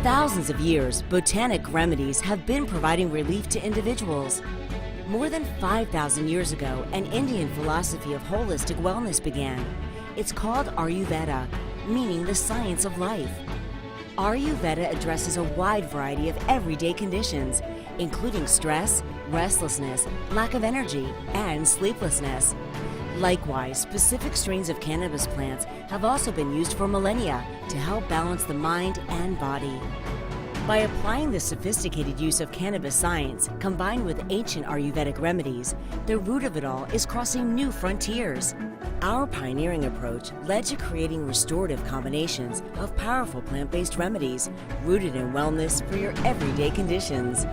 thousands of years, botanic remedies have been providing relief to individuals. More than 5,000 years ago, an Indian philosophy of holistic wellness began. It's called Ayurveda, meaning the science of life. Ayurveda addresses a wide variety of everyday conditions, including stress, restlessness, lack of energy, and sleeplessness. Likewise, specific strains of cannabis plants have also been used for millennia to help balance the mind and body. By applying the sophisticated use of cannabis science combined with ancient Ayurvedic remedies, the root of it all is crossing new frontiers. Our pioneering approach led to creating restorative combinations of powerful plant-based remedies rooted in wellness for your everyday conditions.